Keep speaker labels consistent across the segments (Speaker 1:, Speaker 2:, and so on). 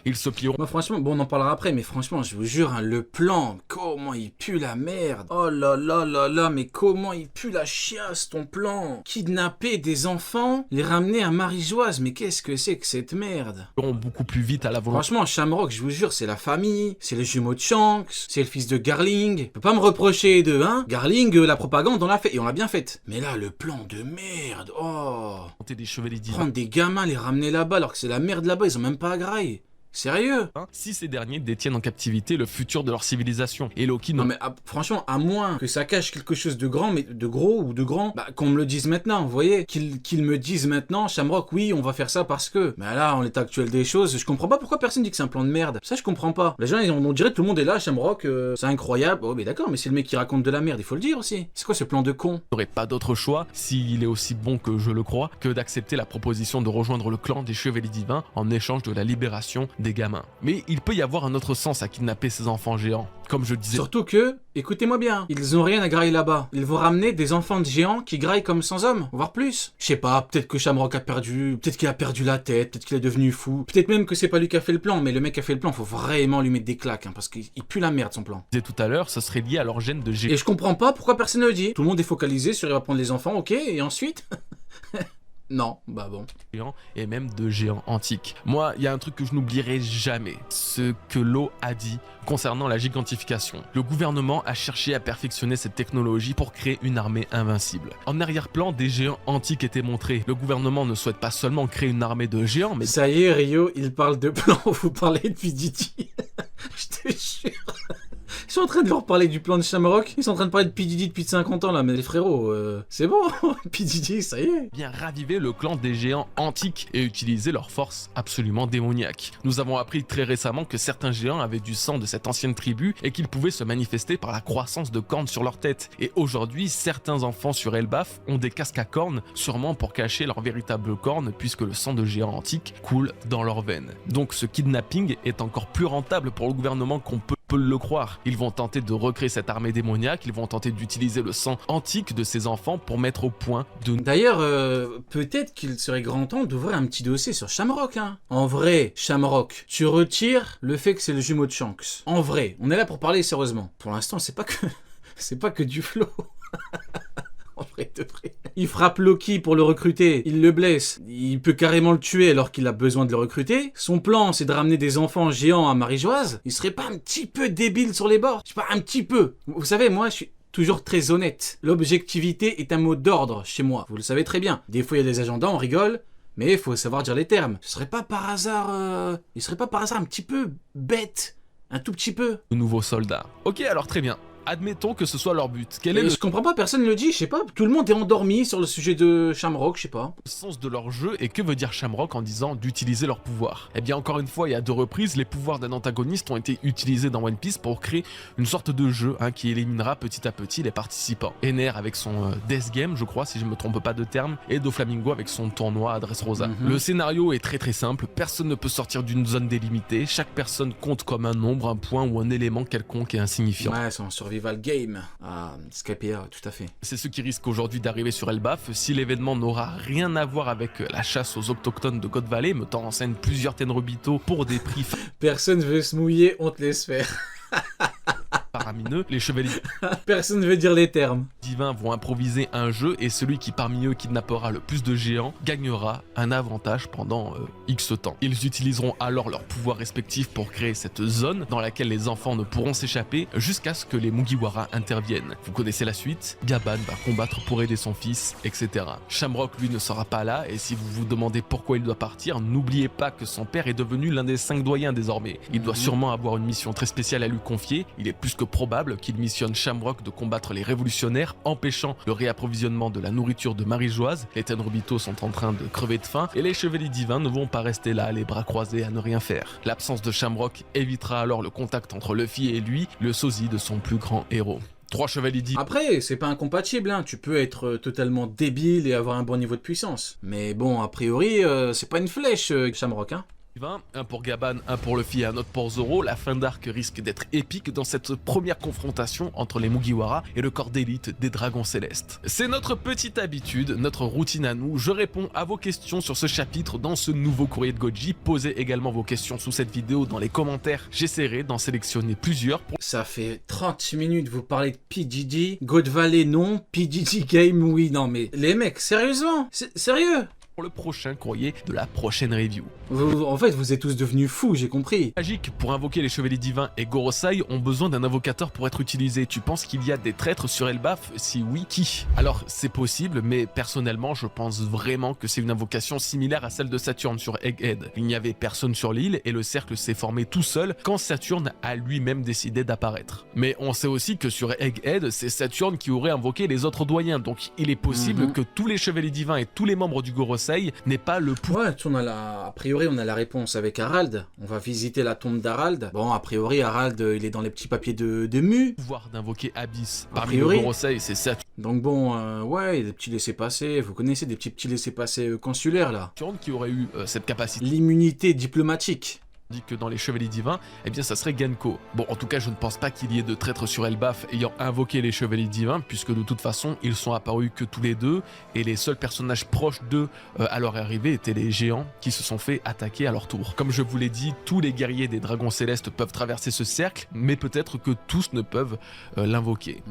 Speaker 1: Ils se plieront.
Speaker 2: Moi franchement, bon on en parlera après, mais franchement je vous jure, hein, le plan, comment il pue la merde. Oh là là là là, mais comment il pue la chiasse ton plan. Kidnapper des enfants, les ramener à Marie-Joise, mais qu'est-ce que c'est que cette merde.
Speaker 1: Beaucoup plus vite à la volonté.
Speaker 2: Franchement, Shamrock, je vous jure, c'est la famille, c'est les jumeaux de Shanks, c'est le fils de Garling. Peut pas me reprocher de, hein. Garling, la propagande, on l'a fait, et on l'a bien faite. Mais là, le plan de merde, oh.
Speaker 1: Des chevaliers divins.
Speaker 2: Prendre des gamins, les ramener là-bas, alors que c'est la merde là-bas, ils ont même pas à grailler. Sérieux?
Speaker 1: Si ces derniers détiennent en captivité le futur de leur civilisation. Et Loki
Speaker 2: Non mais franchement, à moins que ça cache quelque chose de grand, mais de gros ou de grand, bah qu'on me le dise maintenant, vous voyez, qu'ils me disent maintenant, Shamrock, oui, on va faire ça parce que. Mais là, en l'état actuel des choses, je comprends pas pourquoi personne dit que c'est un plan de merde. Ça, je comprends pas. Les gens, on dirait que tout le monde est là, Shamrock, c'est incroyable. Oh mais d'accord, mais c'est le mec qui raconte de la merde, il faut le dire aussi. C'est quoi ce plan de con?
Speaker 1: n'aurait pas d'autre choix, s'il est aussi bon que je le crois, que d'accepter la proposition de rejoindre le clan des chevaliers divins en échange de la libération des gamins. Mais il peut y avoir un autre sens à kidnapper ces enfants géants. Comme je disais...
Speaker 2: Surtout que, écoutez-moi bien, ils ont rien à grailler là-bas. Ils vont ramener des enfants de géants qui graillent comme sans hommes, voire plus. Je sais pas, peut-être que Shamrock a perdu, peut-être qu'il a perdu la tête, peut-être qu'il est devenu fou. Peut-être même que c'est pas lui qui a fait le plan, mais le mec qui a fait le plan, faut vraiment lui mettre des claques, hein, parce qu'il pue la merde son plan.
Speaker 1: Je disais tout à l'heure, ce serait lié à leur gène de géant.
Speaker 2: Et je comprends pas pourquoi personne ne le dit. Tout le monde est focalisé sur il va prendre les enfants, ok, et ensuite... Non, bah bon.
Speaker 1: Et même de géants antiques. Moi, il y a un truc que je n'oublierai jamais. Ce que Lo a dit concernant la gigantification. Le gouvernement a cherché à perfectionner cette technologie pour créer une armée invincible. En arrière-plan, des géants antiques étaient montrés. Le gouvernement ne souhaite pas seulement créer une armée de géants, mais...
Speaker 2: Ça y est, Rio, il parle de plan, vous parlez de PDD. Je te jure. Ils sont en train de leur parler du plan de Shamrock. Ils sont en train de parler de P. Diddy depuis 50 ans là, mais les frérots, c'est bon, P. Diddy, ça y est.
Speaker 1: Bien raviver le clan des géants antiques et utiliser leur force absolument démoniaque. Nous avons appris très récemment que certains géants avaient du sang de cette ancienne tribu et qu'ils pouvaient se manifester par la croissance de cornes sur leur tête. Et aujourd'hui, certains enfants sur Elbaf ont des casques à cornes, sûrement pour cacher leurs véritables cornes puisque le sang de géants antiques coule dans leurs veines. Donc ce kidnapping est encore plus rentable pour le gouvernement qu'on peut le croire. Ils vont tenter de recréer cette armée démoniaque, ils vont tenter d'utiliser le sang antique de ces enfants pour mettre au point de...
Speaker 2: D'ailleurs, peut-être qu'il serait grand temps d'ouvrir un petit dossier sur Shamrock, hein. En vrai, Shamrock, tu retires le fait que c'est le jumeau de Shanks. En vrai, on est là pour parler sérieusement. Pour l'instant, c'est pas que du flow. En vrai de vrai. Il frappe Loki pour le recruter, il le blesse, il peut carrément le tuer alors qu'il a besoin de le recruter. Son plan, c'est de ramener des enfants géants à Marie-Joise. Il serait pas un petit peu débile sur les bords? Je sais pas, un petit peu. Vous savez, moi, je suis toujours très honnête. L'objectivité est un mot d'ordre chez moi, vous le savez très bien. Des fois, il y a des agendas, on rigole, mais il faut savoir dire les termes. Ce serait pas par hasard... Il serait pas par hasard un petit peu bête? Un tout petit peu?
Speaker 1: nouveaux soldats. Ok, alors très bien. Admettons que ce soit leur but. Quel est le
Speaker 2: Je comprends pas, personne ne le dit, je sais pas. Tout le monde est endormi sur le sujet de Shamrock, je sais pas.
Speaker 1: sens de leur jeu et que veut dire Shamrock en disant d'utiliser leur pouvoir? Eh bien encore une fois, il y a 2 reprises, les pouvoirs d'un antagoniste ont été utilisés dans One Piece pour créer une sorte de jeu qui éliminera petit à petit les participants. Ener avec son Death Game, je crois, si je me trompe pas de terme, et Doflamingo avec son tournoi à Dressrosa. Le scénario est très simple, personne ne peut sortir d'une zone délimitée, chaque personne compte comme un nombre, un point ou un élément quelconque et insignifiant.
Speaker 2: Ouais, c'est un survival game. Ah, Skypiea, tout à fait.
Speaker 1: C'est ce qui risque aujourd'hui d'arriver sur Elbaf si l'événement n'aura rien à voir avec la chasse aux autochtones de God Valley, mettant en scène plusieurs Tenrobito pour des prix
Speaker 2: Personne veut se mouiller, on te laisse faire.
Speaker 1: faramineux. Les chevaliers
Speaker 2: Personne veut dire les termes.
Speaker 1: divins vont improviser un jeu et celui qui parmi eux kidnappera le plus de géants gagnera un avantage pendant X temps. Ils utiliseront alors leurs pouvoirs respectifs pour créer cette zone dans laquelle les enfants ne pourront s'échapper jusqu'à ce que les Mugiwara interviennent. Vous connaissez la suite, Gaban va combattre pour aider son fils, etc. Shamrock lui ne sera pas là et si vous vous demandez pourquoi il doit partir, n'oubliez pas que son père est devenu l'un des 5 doyens désormais. Il doit sûrement avoir une mission très spéciale à lui confier, il est plus que probable qu'il missionne Shamrock de combattre les révolutionnaires, empêchant le réapprovisionnement de la nourriture de Marie-Joise. Les Tenrobito sont en train de crever de faim et les chevaliers divins ne vont pas rester là, les bras croisés à ne rien faire. L'absence de Shamrock évitera alors le contact entre Luffy et lui, le sosie de son plus grand héros. 3 chevaliers divins.
Speaker 2: Après, c'est pas incompatible, hein. Tu peux être totalement débile et avoir un bon niveau de puissance. Mais bon, a priori, c'est pas une flèche, Shamrock, hein.
Speaker 1: divin, un pour Gaban, un pour Luffy et un autre pour Zoro, la fin d'arc risque d'être épique dans cette première confrontation entre les Mugiwara et le corps d'élite des Dragons Célestes. C'est notre petite habitude, notre routine à nous, je réponds à vos questions sur ce chapitre dans ce nouveau courrier de Goji, posez également vos questions sous cette vidéo dans les commentaires, j'essaierai d'en sélectionner plusieurs pour...
Speaker 2: Ça fait 30 minutes, vous parlez de PDD, God Valley non, PDD Game oui, non mais les mecs, sérieusement, sérieux?
Speaker 1: le prochain courrier de la prochaine review.
Speaker 2: En fait, vous êtes tous devenus fous, j'ai compris.
Speaker 1: Magique, pour invoquer les chevaliers divins et Gorosei ont besoin d'un invocateur pour être utilisés. Tu penses qu'il y a des traîtres sur Elbaf? Si oui, qui? Alors, c'est possible, mais personnellement, je pense vraiment que c'est une invocation similaire à celle de Saturne sur Egghead. Il n'y avait personne sur l'île et le cercle s'est formé tout seul quand Saturne a lui-même décidé d'apparaître. Mais on sait aussi que sur Egghead, c'est Saturne qui aurait invoqué les autres doyens, donc il est possible que tous les chevaliers divins et tous les membres du Gorosei n'aient pas le pouvoir.
Speaker 2: Ouais, a priori, on a la réponse avec Harald. On va visiter la tombe d'Harald. Bon, a priori, Harald, il est dans les petits papiers de Mu.
Speaker 1: Pouvoir d'invoquer Abyss.
Speaker 2: A
Speaker 1: Parmi le
Speaker 2: priori.
Speaker 1: Gorosei, c'est Saturne
Speaker 2: Donc bon, ouais, il y a des petits laissés-passer. Vous connaissez des petits laissés-passer consulaires, là.
Speaker 1: qui aurait eu cette capacité.
Speaker 2: L'immunité diplomatique.
Speaker 1: Dit que dans les chevaliers divins, eh bien ça serait Genko. Bon, en tout cas, je ne pense pas qu'il y ait de traîtres sur Elbaf ayant invoqué les chevaliers divins, puisque de toute façon, ils sont apparus que tous les deux, et les seuls personnages proches d'eux à leur arrivée étaient les géants qui se sont fait attaquer à leur tour. Comme je vous l'ai dit, tous les guerriers des dragons célestes peuvent traverser ce cercle, mais peut-être que tous ne peuvent l'invoquer.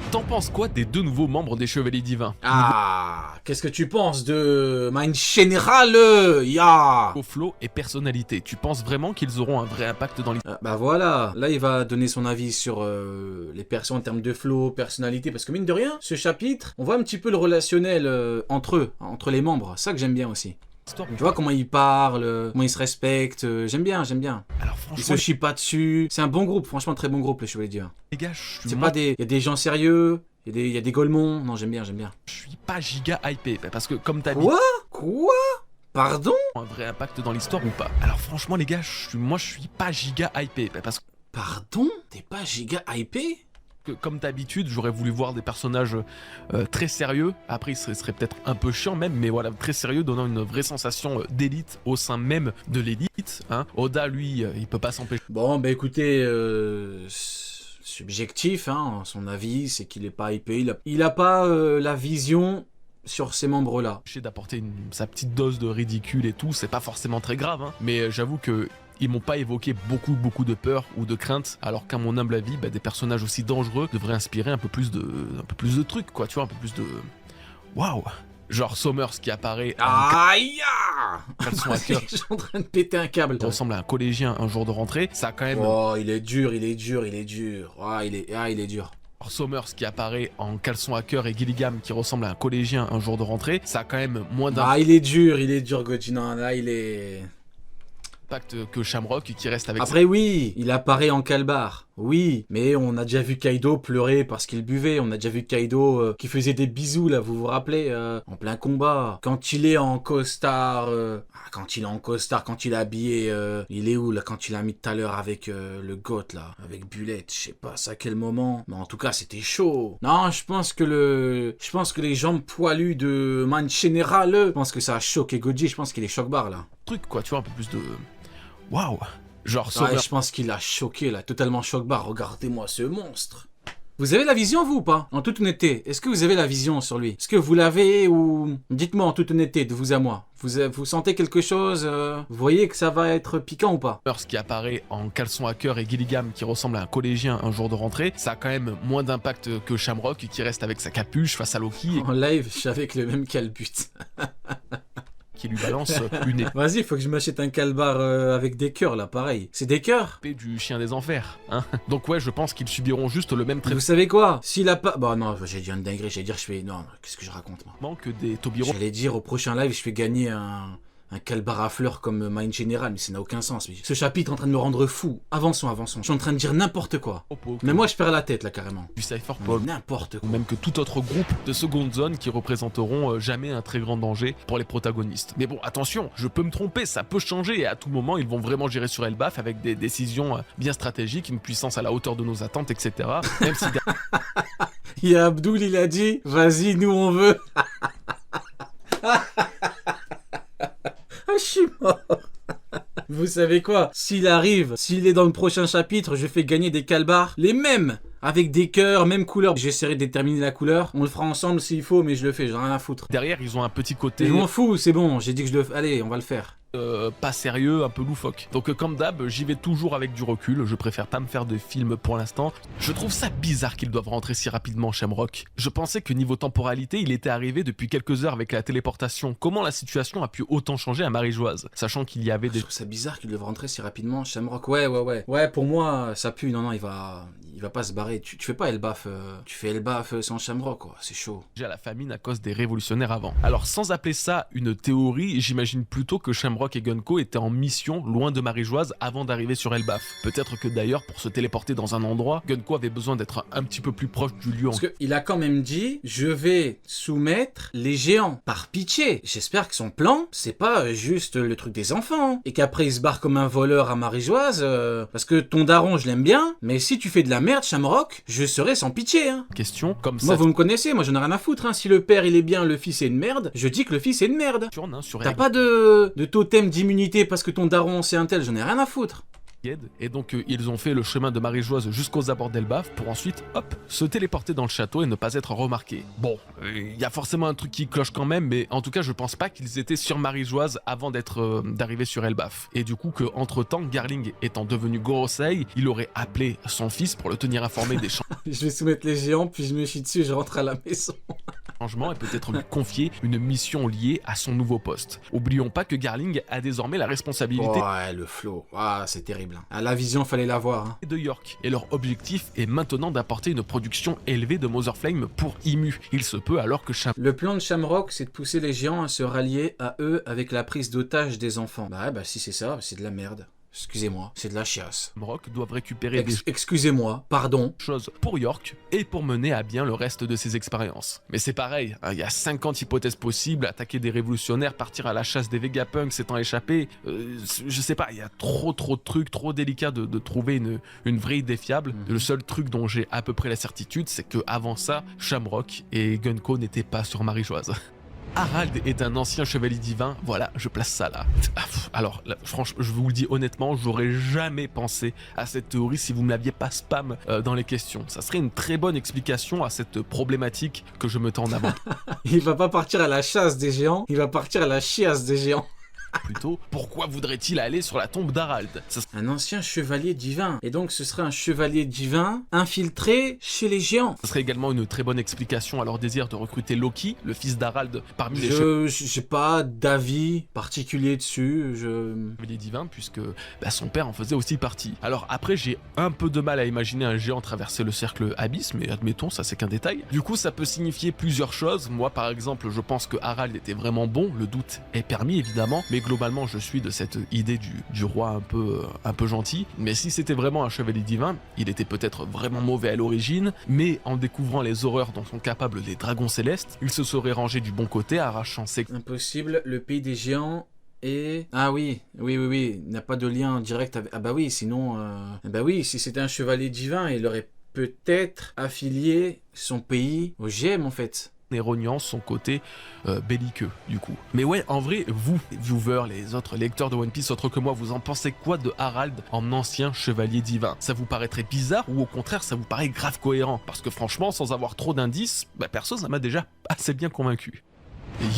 Speaker 1: T'en penses quoi des deux nouveaux membres des chevaliers divins?
Speaker 2: Ah, qu'est-ce que tu penses de Mind General, ya?
Speaker 1: Flow et personnalité, tu penses vraiment qu'ils auront un vrai impact dans l'histoire?
Speaker 2: Bah voilà, là il va donner son avis sur les persos en termes de flow, personnalité, parce que mine de rien, ce chapitre, on voit un petit peu le relationnel entre eux, entre les membres, ça que j'aime bien aussi. Tu vois comment ils parlent, comment ils se respectent, j'aime bien.
Speaker 1: Alors
Speaker 2: Ils se
Speaker 1: franchement,
Speaker 2: chient pas dessus, c'est un bon groupe, franchement très bon groupe les chevaliers divins.
Speaker 1: les gars, je
Speaker 2: C'est
Speaker 1: suis
Speaker 2: pas des... Il y a des gens sérieux, il y a des golemons, non j'aime bien.
Speaker 1: je suis pas giga hypé, parce que comme t'as dit,
Speaker 2: Quoi? Pardon?
Speaker 1: un vrai impact dans l'histoire ou pas? Alors franchement les gars, moi je suis pas giga hypé, parce
Speaker 2: Pardon? T'es pas giga hypé?
Speaker 1: que comme d'habitude, j'aurais voulu voir des personnages très sérieux, après ils seraient peut-être un peu chiants même, mais voilà, très sérieux, donnant une vraie sensation d'élite au sein même de l'élite, hein. Oda lui, il peut pas s'empêcher
Speaker 2: Bon bah écoutez, subjectif, hein, son avis c'est qu'il est pas hypé, il a pas la vision sur ces membres-là.
Speaker 1: d'apporter sa petite dose de ridicule et tout, c'est pas forcément très grave, hein, mais j'avoue que ils m'ont pas évoqué beaucoup de peur ou de crainte, alors qu'à mon humble avis, des personnages aussi dangereux devraient inspirer un peu plus de trucs, quoi, tu vois, un peu plus de... Waouh! Genre Sommers qui apparaît
Speaker 2: Aïe!
Speaker 1: caleçon à cœur,
Speaker 2: Je suis en train de péter un câble.
Speaker 1: qui ressemble à un collégien un jour de rentrée, ça a quand même...
Speaker 2: Oh, il est dur. Ah, il est dur.
Speaker 1: Alors, Sommers qui apparaît en caleçon à cœur et Gilligam qui ressemble à un collégien un jour de rentrée, ça a quand même moins
Speaker 2: Ah, il est dur, Goji. Non, là, il est...
Speaker 1: d'impact que Shamrock qui reste avec
Speaker 2: Après, oui, il apparaît en calbar. Oui, mais on a déjà vu Kaido pleurer parce qu'il buvait. On a déjà vu Kaido qui faisait des bisous, là, vous vous rappelez, en plein combat. Quand il est en costard... quand il est habillé... il est où, là, quand il a mis tout à l'heure avec le goth, là, avec Bulette, je sais pas, c'est à quel moment. Mais en tout cas, c'était chaud. Non, je pense que les jambes poilues de Man General, je pense que ça a choqué Goji. Je pense qu'il est choc-bar, là.
Speaker 1: truc, quoi, tu vois, un peu plus de... Waouh! Genre
Speaker 2: Ouais,
Speaker 1: Sommers...
Speaker 2: je pense qu'il a choqué, là, totalement choc-bar. Regardez-moi ce monstre. Vous avez la vision, vous, ou pas? En toute honnêteté, est-ce que vous avez la vision sur lui? Est-ce que vous l'avez ou... Dites-moi en toute honnêteté, de vous à moi. Vous sentez quelque chose vous voyez que ça va être piquant ou pas?
Speaker 1: Sommers qui apparaît en caleçon à cœur et Gilligam qui ressemble à un collégien un jour de rentrée, ça a quand même moins d'impact que Shamrock qui reste avec sa capuche face à Loki
Speaker 2: En live, je savais que le même qui a le but.
Speaker 1: qui lui balance une
Speaker 2: Vas-y, faut que je m'achète un calbar avec des cœurs, là, pareil. C'est des cœurs?
Speaker 1: épée du chien des enfers, hein. Donc ouais, je pense qu'ils subiront juste le même
Speaker 2: Vous savez quoi? S'il a pas... Bon, non, j'ai dit une dinguerie, j'allais dire, non, qu'est-ce que je raconte, moi?
Speaker 1: traitement que des Tobiro.
Speaker 2: J'allais dire, au prochain live, je fais gagner un calbar à fleurs comme Mind General, mais ça n'a aucun sens. Ce chapitre est en train de me rendre fou. Avançons. Je suis en train de dire n'importe quoi. Mais moi, je perds la tête, là, carrément.
Speaker 1: Du Cypherpol,
Speaker 2: N'importe quoi.
Speaker 1: ou même que tout autre groupe de seconde zone qui représenteront jamais un très grand danger pour les protagonistes. Mais bon, attention, je peux me tromper, ça peut changer et à tout moment ils vont vraiment gérer sur Elbaf avec des décisions bien stratégiques, une puissance à la hauteur de nos attentes, etc. Même si
Speaker 2: Il y a Abdul, il a dit, vas-y, nous on veut. Ah, je suis mort. vous savez quoi? S'il arrive, s'il est dans le prochain chapitre, je fais gagner des calbars, les mêmes, avec des cœurs, même couleur. J'essaierai de déterminer la couleur. On le fera ensemble s'il faut, mais je le fais, j'en ai rien à foutre.
Speaker 1: Derrière, ils ont un petit côté...
Speaker 2: Je m'en fous, c'est bon, j'ai dit que je le fais. Allez, on va le faire.
Speaker 1: Pas sérieux, un peu loufoque. Donc comme d'hab, j'y vais toujours avec du recul, je préfère pas me faire de film pour l'instant. Je trouve ça bizarre qu'ils doivent rentrer si rapidement Shamrock. Je pensais que niveau temporalité, il était arrivé depuis quelques heures avec la téléportation. Comment la situation a pu autant changer à Marie-Joise, sachant qu'il y avait des...
Speaker 2: Je trouve ça bizarre qu'ils doivent rentrer si rapidement, Shamrock. Ouais. Ouais, pour moi, ça pue, non, il va pas se barrer. Tu fais pas Elbaf, tu fais Elbaf sans Shamrock, quoi, c'est chaud.
Speaker 1: À la famine à cause des révolutionnaires avant. Alors sans appeler ça une théorie, j'imagine plutôt que Shamrock et Gunko étaient en mission loin de Marie-Joise avant d'arriver sur Elbaf. Peut-être que d'ailleurs pour se téléporter dans un endroit, Gunko avait besoin d'être un petit peu plus proche du lieu.
Speaker 2: Parce qu'il a quand même dit, je vais soumettre les géants. Par pitié, j'espère que son plan, c'est pas juste le truc des enfants. Et qu'après il se barre comme un voleur à Marie-Joise, parce que ton daron je l'aime bien, mais si tu fais de la merde Shamrock, je serai sans pitié. Hein.
Speaker 1: Question comme ça.
Speaker 2: Moi vous me connaissez, moi j'en ai rien à foutre. Hein. Si le père il est bien, le fils est une merde, je dis que le fils est une merde. T'as pas de totem d'immunité parce que ton daron c'est un tel, j'en ai rien à foutre.
Speaker 1: Et donc ils ont fait le chemin de Marie-Joise jusqu'aux abords d'Elbaf pour ensuite, hop, se téléporter dans le château et ne pas être remarqués. Bon, il y a forcément un truc qui cloche quand même, mais en tout cas je pense pas qu'ils étaient sur Marie-Joise avant d'arriver sur Elbaf. Et du coup que entre temps, Garling étant devenu Gorosei, il aurait appelé son fils pour le tenir informé des
Speaker 2: Je vais soumettre les géants, puis je me chie dessus et je rentre à la maison.
Speaker 1: changements et peut-être lui confier une mission liée à son nouveau poste. Oublions pas que Garling a désormais la responsabilité
Speaker 2: ouais, le flow, c'est terrible. Ah, la vision, fallait la voir. Hein.
Speaker 1: De York. Et leur objectif est maintenant d'apporter une production élevée de Motherflame pour Imu. Il se peut alors que
Speaker 2: Le plan de Shamrock, c'est de pousser les géants à se rallier à eux avec la prise d'otage des enfants. Bah si c'est ça, c'est de la merde. Excusez-moi, c'est de la chiasse.
Speaker 1: Shamrock doivent récupérer des
Speaker 2: excusez-moi, pardon.
Speaker 1: choses pour York et pour mener à bien le reste de ses expériences. Mais c'est pareil, il y a 50 hypothèses possibles, attaquer des révolutionnaires, partir à la chasse des Vegapunks, s'étant échappé, je sais pas, il y a trop de trucs, trop délicats de trouver une vraie idée fiable. Le seul truc dont j'ai à peu près la certitude, c'est que avant ça, Shamrock et Gunko n'étaient pas sur Marie-Joise. Harald est un ancien chevalier divin, voilà, je place ça là. Alors, là, franchement, je vous le dis honnêtement, j'aurais jamais pensé à cette théorie si vous me l'aviez pas spam dans les questions. Ça serait une très bonne explication à cette problématique que je me tends en avant.
Speaker 2: Il va pas partir à la chasse des géants, il va partir à la chiasse des géants.
Speaker 1: Plutôt, pourquoi voudrait-il aller sur la tombe d'Harald?
Speaker 2: Un ancien chevalier divin. Et donc ce serait un chevalier divin infiltré chez les géants.
Speaker 1: Ce serait également une très bonne explication à leur désir de recruter Loki, le fils d'Harald, parmi les
Speaker 2: j'ai pas d'avis particulier dessus.
Speaker 1: chevaliers divins, puisque son père en faisait aussi partie. Alors après, j'ai un peu de mal à imaginer un géant traverser le cercle Abyss, mais admettons, ça c'est qu'un détail. Du coup, ça peut signifier plusieurs choses. Moi, par exemple, je pense que Harald était vraiment bon, le doute est permis évidemment, mais globalement, je suis de cette idée du roi un peu gentil. Mais si c'était vraiment un chevalier divin, il était peut-être vraiment mauvais à l'origine, mais en découvrant les horreurs dont sont capables les dragons célestes, il se serait rangé du bon côté, arrachant ses...
Speaker 2: Impossible, le pays des géants et... Ah oui, il n'a pas de lien direct avec... Ah bah oui, sinon... Bah oui, si c'était un chevalier divin, il aurait peut-être affilié son pays au GM en fait.
Speaker 1: Et rognant son côté belliqueux du coup. Mais ouais, en vrai, vous, viewers, les autres lecteurs de One Piece autres que moi, vous en pensez quoi de Harald en ancien chevalier divin? Ça vous paraîtrait bizarre ou au contraire ça vous paraît grave cohérent? Parce que franchement, sans avoir trop d'indices, perso ça m'a déjà assez bien convaincu.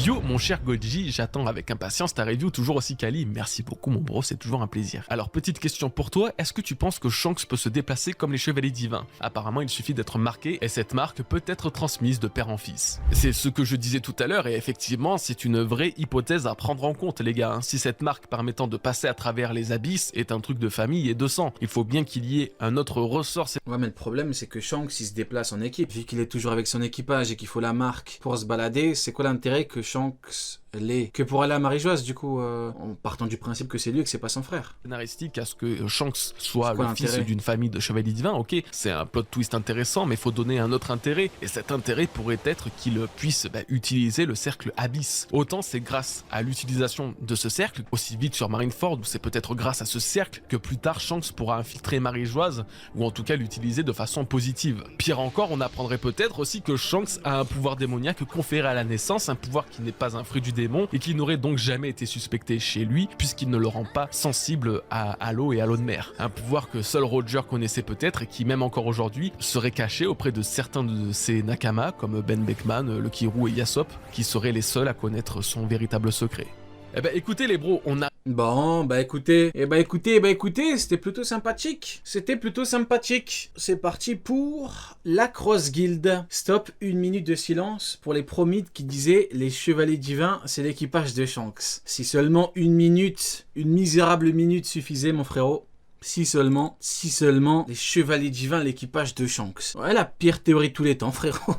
Speaker 1: Yo mon cher Goji, j'attends avec impatience ta review toujours aussi quali, merci beaucoup mon bro, c'est toujours un plaisir. Alors petite question pour toi, est-ce que tu penses que Shanks peut se déplacer comme les chevaliers divins? Apparemment il suffit d'être marqué et cette marque peut être transmise de père en fils. C'est ce que je disais tout à l'heure et effectivement c'est une vraie hypothèse à prendre en compte les gars. Si cette marque permettant de passer à travers les abysses est un truc de famille et de sang, il faut bien qu'il y ait un autre ressort.
Speaker 2: Ouais mais le problème c'est que Shanks il se déplace en équipe, vu qu'il est toujours avec son équipage et qu'il faut la marque pour se balader, c'est quoi l'intérêt que Shanks l'est que pour aller à Marie-Joise du coup en partant du principe que c'est lui et que c'est pas son frère.
Speaker 1: Scénaristique à ce que Shanks soit le fils d'une famille de chevaliers divins, ok, c'est un plot twist intéressant mais faut donner un autre intérêt et cet intérêt pourrait être qu'il puisse utiliser le cercle Abyss. Autant c'est grâce à l'utilisation de ce cercle, aussi vite sur Marineford, ou c'est peut-être grâce à ce cercle que plus tard Shanks pourra infiltrer Marie-Joise ou en tout cas l'utiliser de façon positive. Pire encore, on apprendrait peut-être aussi que Shanks a un pouvoir démoniaque conféré à la naissance, un pouvoir qui n'est pas un fruit du démons et qui n'aurait donc jamais été suspecté chez lui puisqu'il ne le rend pas sensible à l'eau et à l'eau de mer. Un pouvoir que seul Roger connaissait peut-être et qui même encore aujourd'hui serait caché auprès de certains de ses nakamas comme Ben Beckman, le Kirou et Yasop qui seraient les seuls à connaître son véritable secret. Eh ben écoutez les bros, on a...
Speaker 2: Bon, bah écoutez, c'était plutôt sympathique. C'est parti pour la Cross Guild. Stop, 1 minute de silence pour les promites qui disaient les chevaliers divins, c'est l'équipage de Shanks. Si seulement 1 minute, une misérable minute suffisait, mon frérot. Si seulement, les chevaliers divins, l'équipage de Shanks. Ouais, la pire théorie de tous les temps, frérot.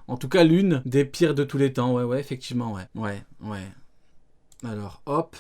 Speaker 2: En tout cas, l'une des pires de tous les temps. Ouais, effectivement, ouais. Alors, hop.